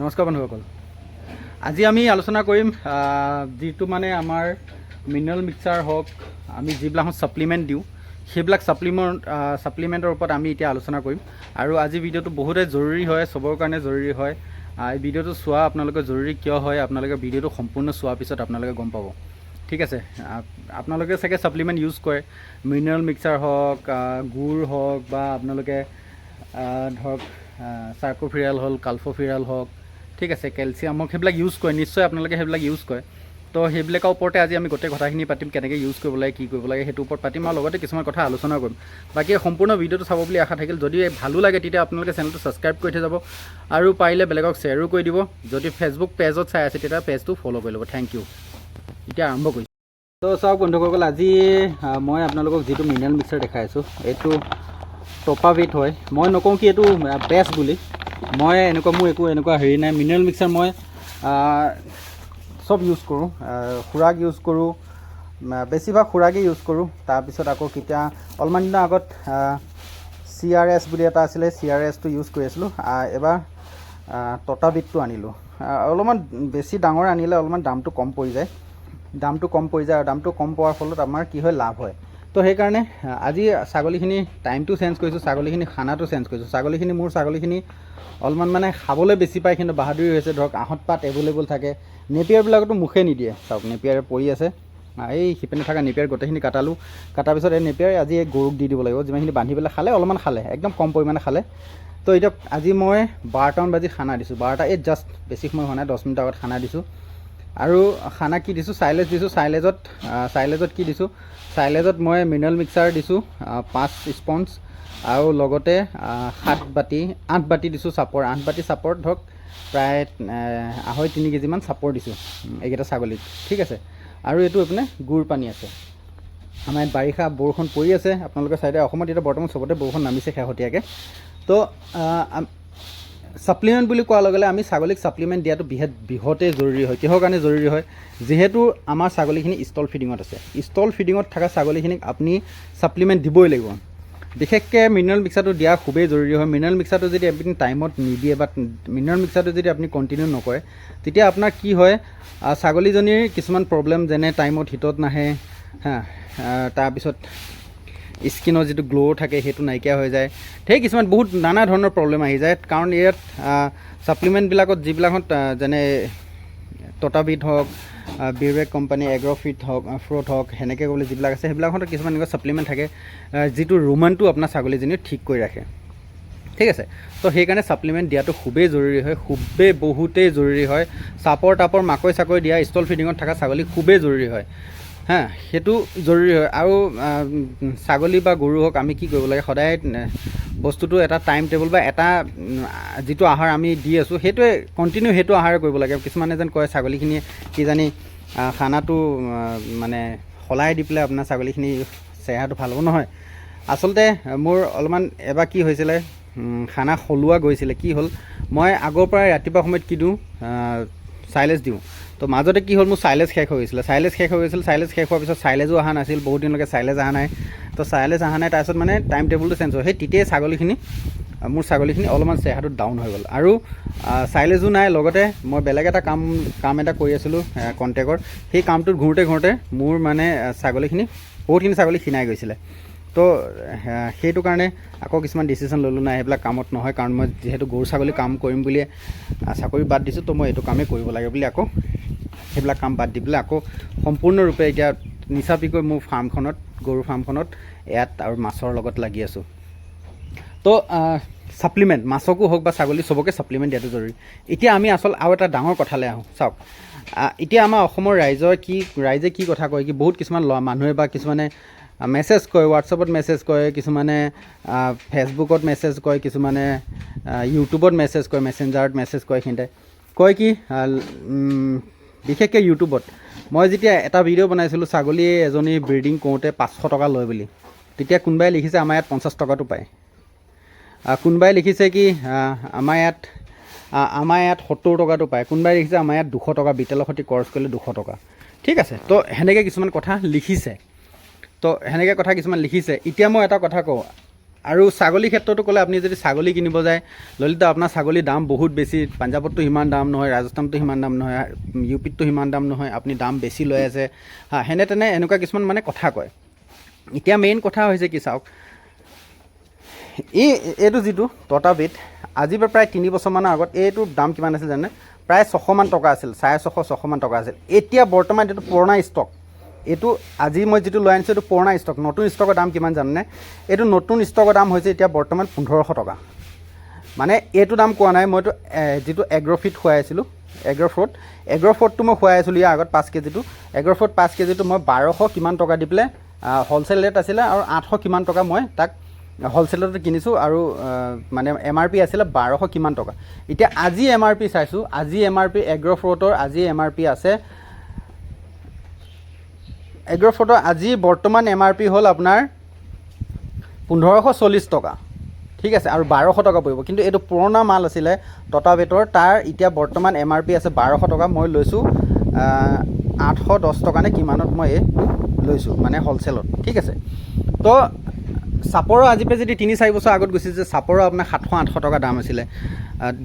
নমস্কাৰ বন্ধুসকল, আজি আমি আলোচনা কৰিম যিটো মানে আমাৰ মিনাৰেল মিক্সাৰ হওক, আমি যিবিলাক ছাপ্লিমেণ্ট দিওঁ সেইবিলাক ছাপ্লিমেণ্টৰ ওপৰত আমি এতিয়া আলোচনা কৰিম। আৰু আজি ভিডিঅ'টো বহুতেই জৰুৰী হয়, চবৰ কাৰণে জৰুৰী হয়। এই ভিডিঅ'টো চোৱা আপোনালোকে জৰুৰী কিয় হয়, আপোনালোকে ভিডিঅ'টো সম্পূৰ্ণ চোৱাৰ পিছত আপোনালোকে গম পাব। ঠিক আছে, আপোনালোকে চাগে ছাপ্লিমেণ্ট ইউজ কৰে, মিনাৰেল মিক্সাৰ হওক, গুড় হওক, বা আপোনালোকে ধৰক চাৰ্কোফিৰাল হ'ল, কালফোফিৰাল হওক, ঠিক আছে, কেলছিয়াম হওক, সেইবিলাক ইউজ কৰে, নিশ্চয় আপোনালোকে সেইবিলাক ইউজ কৰে। তো সেইবিলাকৰ ওপৰতে আজি আমি গোটেই কথাখিনি পাতিম, কেনেকৈ ইউজ কৰিব লাগে, কি কৰিব লাগে, সেইটোৰ ওপৰত পাতিম, আৰু লগতে কিছুমান কথা আলোচনা কৰিম। বাকী সম্পূৰ্ণ ভিডিঅ'টো চাব বুলি আশা থাকিল। যদি ভালো লাগে তেতিয়া আপোনালোকে চেনেলটো ছাবস্ক্ৰাইব কৰি থৈ যাব, আৰু পাৰিলে বেলেগক শ্বেয়াৰো কৰি দিব। যদি ফেচবুক পেজত চাই আছে তেতিয়া পেজটো ফ'ল' কৰি ল'ব। Thank you. এতিয়া আৰম্ভ কৰিছোঁ। তো চাওক বন্ধুসকল, আজি মই আপোনালোকক যিটো মিনাৰেল মিক্সাৰ দেখাই আছোঁ, এইটো টপাভিট হয়। মই নকওঁ কি এইটো বেষ্ট বুলি, মই মোৰ একো এনেকুৱা হেৰি নাই। মিনাৰেল মিক্সাৰ মই চব ইউজ কৰোঁ, খুৰাক ইউজ কৰোঁ, বেছিভাগ খুৰাকেই ইউজ কৰোঁ। তাৰপিছত আকৌ কেতিয়া অলপমান দিনৰ আগত CRS বুলি এটা আছিলে, CRSটো ইউজ কৰি আছিলোঁ। এবাৰ টপাভিটটো আনিলোঁ। অলপমান বেছি ডাঙৰ আনিলে অলপমান দামটো কম পৰি যায়, আৰু দামটো কম পোৱাৰ ফলত আমাৰ কি হয়, লাভ হয়। তো সেইকাৰণে আজি ছাগলীখিনি টাইমটো চেঞ্জ কৰিছোঁ, ছাগলীখিনি খানাটো চেঞ্জ কৰিছোঁ। মোৰ ছাগলীখিনি অলপমান মানে খাবলৈ বেছি পায়, কিন্তু বাহাদুৰি হৈছে। ধৰক আহঁত পাত এভেইলেবল থাকে, নেপিয়াৰবিলাকতো মুখে নিদিয়ে। চাওক নেপিয়াৰে পৰি আছে, এই সিপিনে থকা নেপিয়াৰ গোটেইখিনি কটাৰ পিছত এই নেপিয়াৰ আজি এই গৰুক দি দিব লাগিব। যিমানখিনি বান্ধি পেলাই খালে, অলপমান খালে, একদম কম পৰিমাণে খালে। তো এতিয়া আজি মই 12টামান বাজি খানা দিছোঁ, 12টা এই জাষ্ট বেছি সময় হোৱা নাই, 10 মিনিট আগত খানা দিছোঁ। আৰু খানা কি দিছোঁ, চাইলেজ দিছোঁ। চাইলেজত কি দিছোঁ, চাইলেজত মই মিনাৰেল মিক্সাৰ দিছোঁ 5 স্পঞ্জ, আৰু লগতে 8 বাতি দিছোঁ চাপৰ। 8 বাতি চাপৰত ধৰক প্ৰায় 2.5-3 কেজিমান চাপৰ দিছোঁ এইকেইটা ছাগলীত। ঠিক আছে, আৰু এইটো এইপিনে গুড় পানী আছে। আমাৰ ইয়াত বাৰিষা বৰষুণ পৰি আছে, আপোনালোকৰ ছাইডে অসমত এতিয়া বৰ্তমান চবতে বৰষুণ নামিছে শেহতীয়াকৈ। তো ছাপ্লিমেণ্ট বুলি কোৱাৰ লগে লগে আমি ছাগলীক ছাপ্লিমেণ্ট দিয়াটো বৃহতেই জৰুৰী হয়। কিহৰ কাৰণে জৰুৰী হয়, যিহেতু আমাৰ ছাগলীখিনি ষ্টল ফিডিঙত আছে। ষ্টল ফিডিঙত থকা ছাগলীখিনিক আপুনি ছাপ্লিমেণ্ট দিবই লাগিব। বিশেষকৈ মিনাৰেল মিক্সাৰটো দিয়া খুবেই জৰুৰী হয়। মিনাৰেল মিক্সাৰটো যদি আপুনি টাইমত নিদিয়ে, বা মিনাৰেল মিক্সাৰটো যদি আপুনি কণ্টিনিউ নকৰে, তেতিয়া আপোনাৰ কি হয়, ছাগলীজনীৰ কিছুমান প্ৰব্লেম, যেনে টাইমত হিটত নাহে, তাৰপিছত স্কিনৰ যিটো গ্ল' থাকে সেইটো নাইকিয়া হৈ যায়, কিছুমান বহুত নানা ধৰণৰ প্ৰব্লেম আহি যায়। কাৰণ ইয়াত ছাপ্লিমেণ্টবিলাকত যিবিলাকত যেনে টপাভিট হওক, বিউৰেক কোম্পানী, এগ্ৰ'ফিট হওক, ফ্ৰুট হওক, সেনেকৈ ক'বলৈ যিবিলাক আছে, সেইবিলাকত কিছুমান এনেকুৱা ছাপ্লিমেণ্ট থাকে যিটো ৰোমানটো আপোনাৰ ছাগলীজনীয়ে ঠিক কৰি ৰাখে। ঠিক আছে, তো সেইকাৰণে ছাপ্লিমেণ্ট দিয়াটো খুবেই জৰুৰী হয়, বহুতেই জৰুৰী হয়। চাপৰ মাকৈ চাকৈ দিয়া ষ্টল ফিডিঙত থকা ছাগলী খুবেই জৰুৰী হয়। সেইটো জৰুৰী হয়। আৰু ছাগলী বা গৰু হওক, আমি কি কৰিব লাগে, সদায় বস্তুটো এটা টাইম টেবুল বা এটা যিটো আহাৰ আমি দি আছোঁ, সেইটোৱে কণ্টিনিউ সেইটো আহাৰ কৰিব লাগে। কিছুমানে যেন কয় ছাগলীখিনিয়ে কিজানি খানাটো মানে সলাই দি পেলাই আপোনাৰ ছাগলীখিনি চেহেৰাটো ভাল হ'ব, নহয়। আচলতে মোৰ অলপমান এবাৰ কি হৈছিলে, খানা সলোৱা গৈছিলে। কি হ'ল, মই আগৰ পৰাই ৰাতিপুৱা সময়ত কি দিওঁ, চাইলেজ দিওঁ। তো মাজতে কি হ'ল, মোৰ চাইলেজ শেষ হৈ গৈছিলে। চাইলেজ শেষ হোৱাৰ পিছত চাইলেজো অহা নাছিল, বহুত দিনলৈকে চাইলেজ অহা নাই। তো চাইলেজ অহা নাই, তাৰপিছত মানে টাইম টেবুলটো চেঞ্জ হ'ল। সেই তেতিয়াই মোৰ ছাগলীখিনি অলপমান চেহেৰাটো ডাউন হৈ গ'ল। আৰু চাইলেজো নাই, লগতে মই বেলেগ এটা কাম এটা কৰি আছিলোঁ কণ্টেক্টৰ। সেই কামটোত ঘূৰোঁতে মোৰ মানে বহুতখিনি ছাগলী ক্ষীণাই গৈছিলে। তো সেইটো কাৰণে আকৌ কিছুমান ডিচিশ্যন ল'লোঁ, নাই সেইবিলাক কামত নহয়। কাৰণ মই যিহেতু গৰু ছাগলী কাম কৰিম বুলিয়ে চাকৰি বাদ দিছোঁ, তো মই এইটো কামেই কৰিব লাগে বুলি আকৌ সেইবিলাক কাম বাদ দি পেলাই আকৌ সম্পূৰ্ণৰূপে এতিয়া নিচাপিকৈ মোৰ ফাৰ্মখনত, গৰু ফাৰ্মখনত ইয়াত আৰু মাছৰ লগত লাগি আছোঁ। তো ছাপ্লিমেণ্ট, মাছকো হওক বা ছাগলী, চবকে ছাপ্লিমেণ্ট দিয়াটো জৰুৰী। এতিয়া আমি আৰু এটা ডাঙৰ কথালৈ আহোঁ। চাওক, এতিয়া আমাৰ অসমৰ ৰাইজে কি কথা কয়, কি বহুত কিছুমান মানুহে বা কিছুমানে মেছেজ কৰে, হোৱাটছআপত মেছেজ কৰে, কিছুমানে ফেচবুকত মেছেজ কৰে, কিছুমানে ইউটিউবত মেছেজ কৰে, মেছেঞ্জাৰত মেছেজ কৰে। সেইখিনিতে কয় কি, বিশেষকৈ ইউটিউবত মই যেতিয়া এটা ভিডিঅ' বনাইছিলোঁ, ছাগলী এজনী ব্ৰিডিং কৰোঁতে 500 টকা লয় বুলি, তেতিয়া কোনোবাই লিখিছে আমাৰ ইয়াত 50 টকাটো পায়। কোনোবাই লিখিছে কি আমাৰ ইয়াত 70 টকাটো পায়। কোনোবাই লিখিছে আমাৰ ইয়াত 200 টকা, বিটেলৰ সৈতে খৰচ কৰিলে 200 টকা। ঠিক আছে, তো সেনেকৈ কিছুমান কথা লিখিছে। এতিয়া মই এটা কথা কওঁ, আৰু ছাগলীৰ ক্ষেত্ৰতো ক'লে আপুনি যদি ছাগলী কিনিব যায় ললিত আপোনাৰ ছাগলীৰ দাম বহুত বেছি পাঞ্জাৱততো সিমান দাম নহয় ৰাজস্থানতো সিমান দাম নহয় ইউ পিততো সিমান দাম নহয় আপুনি দাম বেছি লৈ আছে সেনে তেনে এনেকুৱা কিছুমান মানে কথা কয় এতিয়া মেইন কথা হৈছে কি চাওক এইটো যিটো টটা বেট আজিৰ পৰা প্ৰায় 3 বছৰমানৰ আগত এইটোৰ দাম কিমান আছিল জানে প্ৰায় 600 মান টকা আছিল 650 মান টকা আছিল এতিয়া বৰ্তমান এইটো পুৰণা ষ্টক এইটো আজি মই যিটো লৈ আনিছোঁ এইটো পুৰণা ষ্টক নতুন ষ্টকৰ দাম কিমান জানেনে এইটো নতুন ষ্টকৰ দাম হৈছে এতিয়া বৰ্তমান 1500 টকা মানে এইটো দাম কোৱা নাই মইতো যিটো এগ্ৰ'ফিট খুৱাই আছিলোঁ এগ্ৰ'ফ্ৰুটটো মই খুৱাই আছিলোঁ ইয়াৰ আগত 5 কেজিটো এগ্ৰ'ফ্ৰুট 5 কেজিটো মই 1200 কিমান টকা দি পেলাই হ'লচেল ৰেট আছিলে আৰু 800 কিমান টকা মই তাক হ'লচেলতে কিনিছোঁ আৰু মানে MRP আছিলে 1200 কিমান টকা এতিয়া আজি MRP চাইছোঁ আজি MRP এগ্ৰ'ফ্ৰুটৰ আজি MRP আছে এগ্ৰ'ফ্ৰুটৰ আজি বৰ্তমান MRP হ'ল আপোনাৰ 1540 টকা ঠিক আছে আৰু 1200 টকা পৰিব কিন্তু এইটো পুৰণা মাল আছিলে টটা বেটৰ তাৰ এতিয়া বৰ্তমান MRP আছে 1200 টকা মই লৈছোঁ 810 টকা নে কিমানত মই লৈছোঁ মানে হ'লচেলত ঠিক আছে তো চাপৰৰ আজি পৰা যদি 3-4 বছৰ আগত গৈছিল চাপৰৰ আপোনাৰ 700-800 টকা দাম আছিলে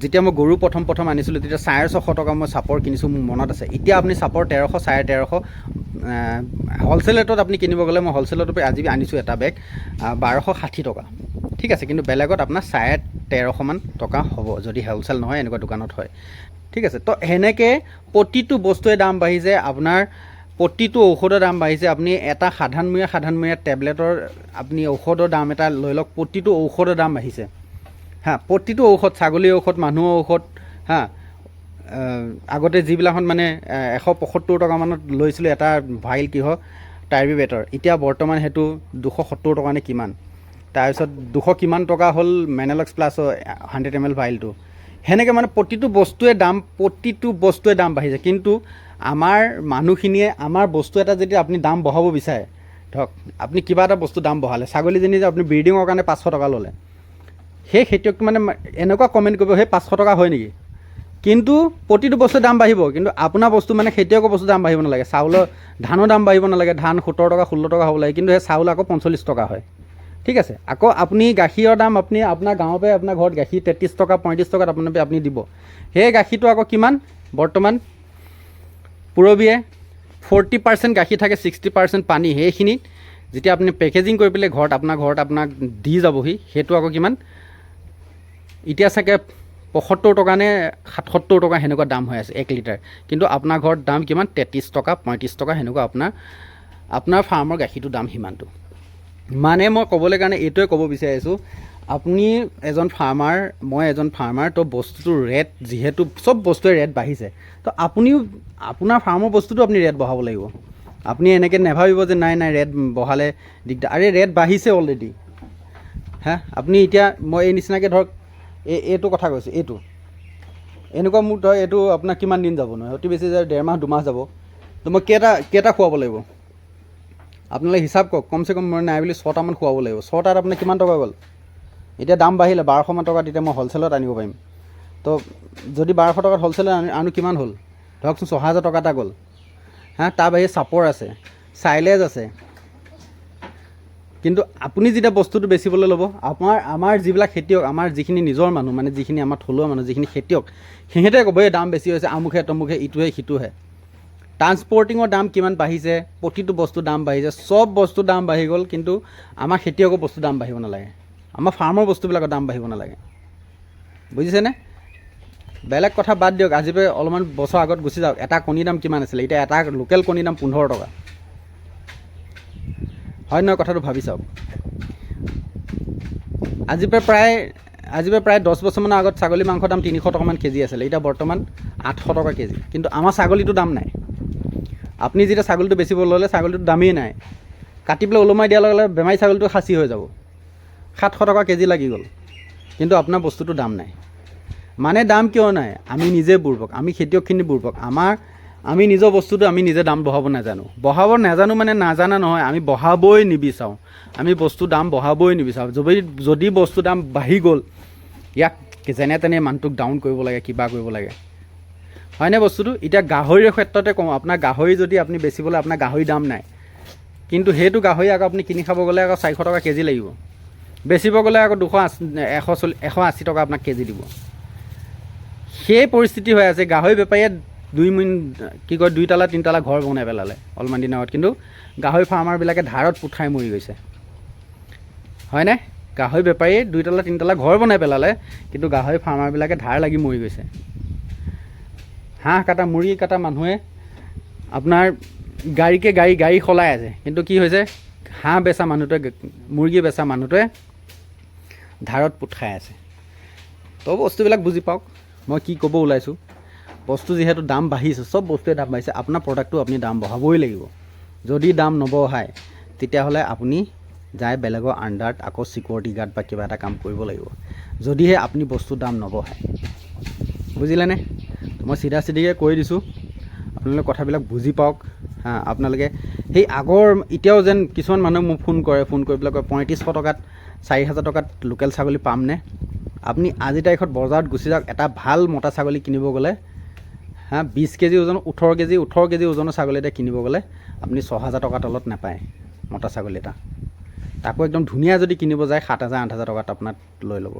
যেতিয়া মই গৰু প্ৰথম আনিছিলোঁ তেতিয়া 650 টকা মই চাপৰ কিনিছোঁ মোৰ মনত আছে এতিয়া আপুনি চাপৰ 1300 1350 হ'লচেল ৰেটত আপুনি কিনিব গ'লে মই হ'লচেলত আজি আনিছোঁ এটা বেগ 1260 টকা ঠিক আছে কিন্তু বেলেগত আপোনাৰ 1350 মান টকা হ'ব যদি হ'লচেল নহয় এনেকুৱা দোকানত হয় ঠিক আছে তো সেনেকৈ প্ৰতিটো বস্তুৱে দাম বাঢ়িছে আপোনাৰ প্ৰতিটো ঔষধৰ দাম বাঢ়িছে আপুনি এটা সাধাৰণমূৰীয়া টেবলেটৰ আপুনি ঔষধৰ দাম এটা লৈ লওক প্ৰতিটো ঔষধৰ দাম বাঢ়িছে প্ৰতিটো ঔষধ ছাগলী ঔষধ মানুহৰ ঔষধ আগতে যিবিলাকত মানে 175 টকা মানত লৈছিলোঁ এটা ভাইল কিহৰ টাৰ্বিবেটৰ এতিয়া বৰ্তমান সেইটো 270 টকা নে কিমান তাৰপিছত 200 কিমান টকা হ'ল মেনেলক্স প্লাছৰ 100 ml ভাইলটো সেনেকৈ মানে প্ৰতিটো বস্তুৱে দাম বাঢ়িছে কিন্তু আমাৰ মানুহখিনিয়ে আমাৰ বস্তু এটা যদি আপুনি দাম বঢ়াব বিচাৰে ধৰক আপুনি কিবা এটা বস্তু দাম বঢ়ালে ছাগলীজনী যে আপুনি ব্ৰিডিঙৰ কাৰণে 500 টকা ল'লে সেই খেতিয়কটো মানে এনেকুৱা কমেণ্ট কৰিব সেই 500 টকা হয় নেকি কিন্তু প্ৰতিটো বস্তুৰ দাম বাঢ়িব কিন্তু আপোনাৰ বস্তু মানে খেতিয়কৰ বস্তু দাম বাঢ়িব নালাগে চাউলৰ ধানৰ দাম বাঢ়িব নালাগে ধান 17 টকা 16 টকা হ'ব লাগে কিন্তু সেই চাউল আকৌ 45 টকা হয় ঠিক আছে আকৌ আপুনি গাখীৰৰ দাম আপুনি আপোনাৰ গাঁৱৰ পৰা আপোনাৰ ঘৰত গাখীৰ 33 টকা 35 টকাত আপুনি দিব সেই গাখীৰটো আকৌ কিমান বৰ্তমান পুৰবিয়ে 40% গাখীৰ থাকে 60% পানী সেইখিনিত যেতিয়া আপুনি পেকেজিং কৰি পেলাই আপোনাৰ ঘৰত আপোনাক দি যাবহি সেইটো আকৌ কিমান এতিয়া চাগে 75 টকা নে 77 টকা সেনেকুৱা দাম হৈ আছে 1 লিটাৰ কিন্তু আপোনাৰ ঘৰত দাম কিমান 33 টকা 35 টকা সেনেকুৱা আপোনাৰ ফাৰ্মৰ গাখীৰটো দাম সিমানটো মানে মই ক'বলৈ কাৰণে এইটোৱে ক'ব বিচাৰিছোঁ আপুনি এজন ফাৰ্মাৰ মই এজন ফাৰ্মাৰ তো বস্তুটোৰ ৰেট যিহেতু চব বস্তুৱে ৰেট বাঢ়িছে তো আপুনিও আপোনাৰ ফাৰ্মৰ বস্তুটো আপুনি ৰেট বঢ়াব লাগিব আপুনি এনেকৈ নেভাবিব যে নাই ৰেট বঢ়ালে দিগদাৰ আৰে ৰেট বাঢ়িছে অলৰেডি আপুনি এতিয়া মই এই নিচিনাকৈ ধৰক এইটো কথা কৈছোঁ এইটো এনেকুৱা মোৰ ধৰক এইটো আপোনাৰ কিমান দিন যাব নহয় অতি বেছি যে 1.5 মাহ 2 মাহ যাব তো মই কেইটা খুৱাব লাগিব আপোনালোকে হিচাপ কৰক কমচে কম মই নাই বুলি 6টামান খুৱাব লাগিব 6টাত আপোনাৰ কিমান টকা গ'ল এতিয়া দাম বাঢ়িলে 1200 মান টকা তেতিয়া মই হ'লচেলত আনিব পাৰিম তো যদি 1200 টকাত হ'লচেলত আনো কিমান হ'ল ধৰকচোন 6000 টকা এটা গ'ল তাৰ বাহিৰে চাপৰ আছে চাইলেজ আছে কিন্তু আপুনি যেতিয়া বস্তুটো বেচিবলৈ ল'ব আমাৰ যিবিলাক খেতিয়ক আমাৰ যিখিনি নিজৰ মানুহ মানে যিখিনি আমাৰ থলুৱা মানুহ যিখিনি খেতিয়ক সিহঁতে ক'ব এই দাম বেছি হৈছে আমুখে তমুখে ইটোহে সিটোহে ট্ৰান্সপৰ্টিঙৰ দাম কিমান বাঢ়িছে প্ৰতিটো বস্তু দাম বাঢ়িছে চব বস্তু দাম বাঢ়ি গ'ল কিন্তু আমাৰ খেতিয়কৰ বস্তু দাম বাঢ়িব নালাগে আমাৰ ফাৰ্মৰ বস্তুবিলাকৰ দাম বাঢ়িব নালাগে বুজিছেনে বেলেগ কথা বাদ দিয়ক আজিৰ পৰা অলপমান বছৰ আগত গুচি যাওক এটা কণীৰ দাম কিমান আছিলে এতিয়া এটা লোকেল কণীৰ দাম 15 টকা হয় নহয় কথাটো ভাবি চাওক আজিৰ পৰা প্ৰায় 10 বছৰমানৰ আগত ছাগলী মাংসৰ দাম 300 টকামান কেজি আছিলে এতিয়া বৰ্তমান 800 টকা কেজি কিন্তু আমাৰ ছাগলীটো দাম নাই আপুনি যেতিয়া ছাগলীটো বেচিব ল'লে ছাগলীটোৰ দামেই নাই কাটি পেলাই ওলমাই দিয়াৰ লগে লগে বেমাৰী ছাগলীটো খাচী হৈ যাব 700 টকা কেজি লাগি গ'ল কিন্তু আপোনাৰ বস্তুটো দাম নাই মানে দাম কিয় নাই আমি নিজে বুৰ্বক আমি খেতিয়কখিনি বুৰ্বক আমি নিজৰ বস্তুটো আমি নিজে দাম বঢ়াব নাজানো মানে নাজানা নহয় আমি বঢ়াবই নিবিচাৰোঁ আমি বস্তু দাম বঢ়াবই নিবিচাৰোঁ যদি বস্তু দাম বাঢ়ি গ'ল ইয়াক যেনে তেনে মানুহটোক ডাউন কৰিব লাগে কিবা কৰিব লাগে হয়নে বস্তুটো এতিয়া গাহৰিৰ ক্ষেত্ৰতে কওঁ আপোনাৰ গাহৰি যদি আপুনি বেচিবলৈ আপোনাৰ গাহৰি দাম নাই কিন্তু সেইটো গাহৰি আকৌ আপুনি কিনি খাব গ'লে আকৌ 400 টকা কেজি লাগিব বেচিব গ'লে আকৌ 180 টকা আপোনাক কেজি দিব। সেই পৰিস্থিতি হৈ আছে। গাহৰি বেপাৰীয়ে 2 তালা 3 তালা ঘৰ বনাই পেলালে অলপমান দিনৰ আগত, কিন্তু গাহৰি ফাৰ্মাৰবিলাকে ধাৰত পোত খাই মৰি গৈছে, হয়নে? গাহৰি বেপাৰীয়ে 2 তালা 3 তালা ঘৰ বনাই পেলালে, কিন্তু গাহৰি ফাৰ্মাৰবিলাকে ধাৰ লাগি মৰি গৈছে। হাঁহ কাটা মুৰ্গী কাটা মানুহে আপোনাৰ গাড়ী সলাই আছে, কিন্তু কি হৈছে, হাঁহ বেচা মানুহটোৱে মুৰ্গী বেচা মানুহটোৱে ধাৰত পোত খাই আছে। তো বস্তুবিলাক বুজি পাওক মই কি ক'ব ওলাইছোঁ। বস্তু যিহেতু দাম বাঢ়িছে, চব বস্তুৱে দাম বাঢ়িছে, আপোনাৰ প্ৰডাক্টটো আপুনি দাম বঢ়াবই লাগিব। যদি দাম নবঢ়ায় তেতিয়াহ'লে আপুনি যায় বেলেগৰ আণ্ডাৰত আকৌ ছিকিউৰিটি গাৰ্ড বা কিবা এটা কাম কৰিব লাগিব, যদিহে আপুনি বস্তুৰ দাম নবঢ়ায়। বুজিলেনে? মই চিধা চিধিকৈ কৈ দিছোঁ, আপোনালোকে কথাবিলাক বুজি পাওক। আপোনালোকে সেই আগৰ এতিয়াও যেন কিছুমান মানুহে মোক ফোন কৰি পেলাই কয় 3500 টকাত 4000 টকাত লোকেল ছাগলী পামনে? আপুনি আজি তাৰিখত বজাৰত গুচি যাওক, এটা ভাল মতা ছাগলী কিনিব গ'লে 20 কেজি ওজন 18 কেজি ওজনৰ ছাগলী এটা কিনিব গ'লে আপুনি 6000 টকাৰ তলত নাপায় মতা ছাগলী এটা। তাকো একদম ধুনীয়া যদি কিনিব যায় 7000 8000 টকাত আপোনাক লৈ ল'ব।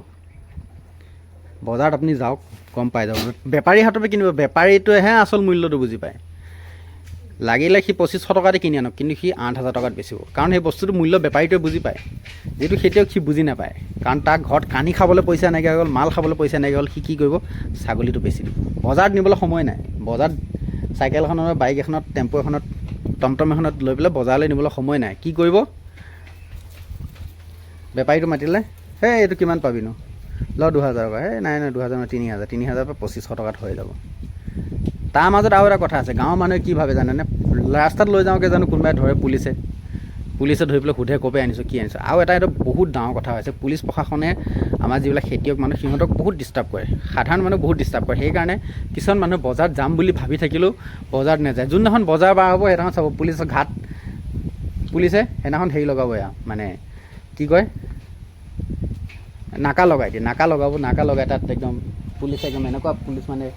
বজাৰত আপুনি যাওক, গম পাই যাব। বেপাৰী হাততে কিনিব, বেপাৰীটোৱেহে আচল মূল্যটো বুজি পায়। লাগিলে সি 2500 টকাতে কিনি আনক, কিন্তু সি 8000 টকাত বেচিব, কাৰণ সেই বস্তুটো মূল্য বেপাৰীটোৱে বুজি পায়। যিটো খেতিয়ক সি বুজি নাপায়, কাৰণ তাৰ ঘৰত কানি খাবলৈ পইচা নাইকিয়া হৈ গ'ল, মাল খাবলৈ পইচা নাইকিয়া হ'ল, সি কি কৰিব, ছাগলীটো বেচি দিব। বজাৰত নিবলৈ সময় নাই। বজাৰত চাইকেল এখনত, বাইক এখনত, টেম্পু এখনত, টমটম এখনত লৈ পেলাই বজাৰলৈ নিবলৈ সময় নাই। কি কৰিব, বেপাৰীটো মাতিলে, হেই এইটো কিমান পাবিনো, ল 2000 টকা, এই নাই 2000 নহয় 3000, 3000 পৰা 2500 টকাত হৈ যাব। তাৰ মাজত আৰু এটা কথা আছে, গাঁৱৰ মানুহে কি ভাবে জানেনে? ৰাস্তাত লৈ যাওঁকৈ জানো কোনোবাই ধৰে, পুলিচে ধৰি পেলাই সোধে ক'ৰ পৰা আনিছোঁ, কি আনিছোঁ। আৰু এটা বহুত ডাঙৰ কথা হৈছে, পুলিচ প্ৰশাসনে আমাৰ যিবিলাক খেতিয়ক মানুহ সিহঁতক বহুত ডিষ্টাৰ্ব কৰে, সাধাৰণ মানুহ বহুত ডিষ্টাৰ্ব কৰে। সেইকাৰণে কিছুমান মানুহ বজাৰত যাম বুলি ভাবি থাকিলেও বজাৰত নাযায়। যোনদিনাখন বজাৰ বাৰ হ'ব সেইদিনাখন চাব পুলিচে সেইদিনাখন হেৰি লগাব, মানে কি কয়, নাকা লগাই দিয়ে। নাকা লগাই তাত একদম পুলিচ একদম এনেকুৱা পুলিচ মানে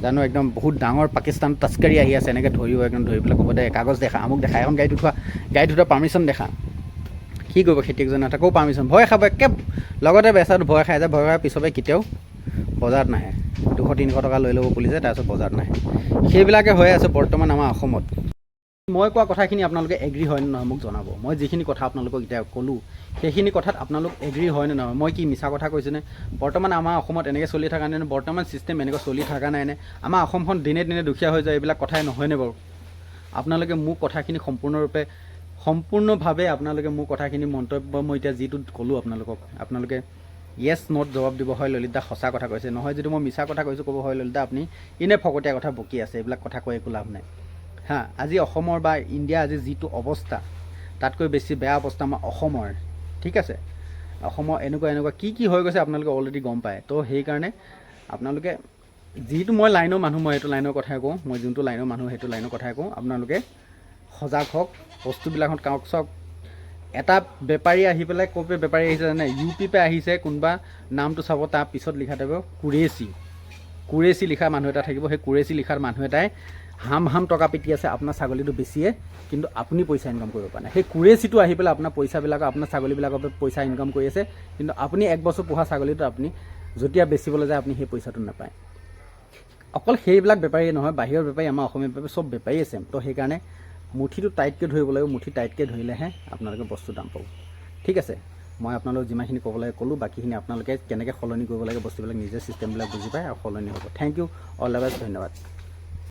জানো একদম বহুত ডাঙৰ পাকিস্তান তস্কৰী আহি আছে, এনেকৈ ধৰি পেলাই ক'ব দে কাগজ দেখা, আমুক দেখা, এখন গাড়ীত উঠোৱা পাৰ্মিশ্যন দেখা। কি কৰিব খেতিয়কজনে, তাকো পাৰ্মিশ্যন, ভয় খাব একে লগতে বেচাটো ভয় খাই যায়। ভয় খাই পিছৰ পৰা কেতিয়াও বজাৰত নাহে। 200-300 টকা লৈ ল'ব পুলিচে, তাৰপিছত বজাৰত নাহে। সেইবিলাকে হৈ আছে বৰ্তমান আমাৰ অসমত। মই কোৱা কথাখিনি আপোনালোকে এগ্ৰী হয় নে নহয় মোক জনাব। মই যিখিনি কথা আপোনালোকক এতিয়া ক'লোঁ সেইখিনি কথাত আপোনালোক এগ্ৰী হয় নে নহয়? মই কি মিছা কথা কৈছোঁনে? বৰ্তমান আমাৰ অসমত এনেকৈ চলি থকা নাই নে? বৰ্তমান ছিষ্টেম এনেকৈ চলি থকা নাই নে? আমাৰ অসমখন দিনে দিনে দুখীয়া হৈ যায়, এইবিলাক কথাই নহয়নে বাৰু? আপোনালোকে মোৰ কথাখিনি সম্পূৰ্ণভাৱে আপোনালোকে মোৰ কথাখিনি মন্তব্য মই এতিয়া যিটো ক'লোঁ আপোনালোকে য়েছ নট জবাব দিব। হয় ললিত দা সঁচা কথা কৈছে, নহয় যদি মই মিছা কথা কৈছোঁ ক'ব হয় ললিত দা আপুনি এনে ফকতীয়া কথা বকি আছে, এইবিলাক কথা কৈ একো লাভ নাই। আজি অসমৰ বা ইণ্ডিয়া আজি যিটো অৱস্থা, তাতকৈ বেছি বেয়া অৱস্থা আমাৰ অসমৰ। ঠিক আছে, অসমৰ এনেকুৱা কি হৈ গৈছে আপোনালোকে অলৰেডি গম পায়। তো সেইকাৰণে আপোনালোকে যিটো মই লাইনৰ মানুহ, মই সেইটো লাইনৰ কথাই কওঁ, মই যোনটো লাইনৰ মানুহ সেইটো লাইনৰ কথাই কওঁ। আপোনালোকে সজাগ হওক, বস্তুবিলাকত চাওক। এটা বেপাৰী আহি পেলাই ক'ৰ পৰা বেপাৰী আহিছে জানে? UP পৰা আহিছে। কোনোবা নামটো চাব, তাৰ পিছত লিখা থাকিব কুৰেচি লিখা মানুহ এটা থাকিব। সেই কুৰেচি লিখাৰ মানুহ এটাই হাম টকা পিটি আছে আপোনাৰ ছাগলীটো বেছিয়ে, কিন্তু আপুনি পইচা ইনকাম কৰিব পৰা নাই। সেই কুৰেচিটো আহি পেলাই আপোনাৰ পইচাবিলাক, আপোনাৰ ছাগলীবিলাকৰ পৰা পইচা ইনকাম কৰি আছে, কিন্তু আপুনি 1 বছৰ পোহা ছাগলীটো আপুনি যেতিয়া বেচিবলৈ যায় আপুনি সেই পইচাটো নাপায়। অকল সেইবিলাক বেপাৰীয়ে নহয়, বাহিৰৰ বেপাৰী, আমাৰ অসমীয়া বেপাৰী, চব বেপাৰীয়ে চেম। তো সেইকাৰণে মুঠিটো টাইটকৈ ধৰিব লাগিব। মুঠি টাইটকৈ ধৰিলেহে আপোনালোকে বস্তুৰ দাম পাব। ঠিক আছে, মই আপোনালোকক যিমানখিনি ক'ব লাগে ক'লোঁ। বাকীখিনি আপোনালোকে কেনেকৈ সলনি কৰিব লাগে বস্তুবিলাক নিজে ছিষ্টেমবিলাক বুজি পায় আৰু সলনি হ'ব। Thank you, all the best, ধন্যবাদ।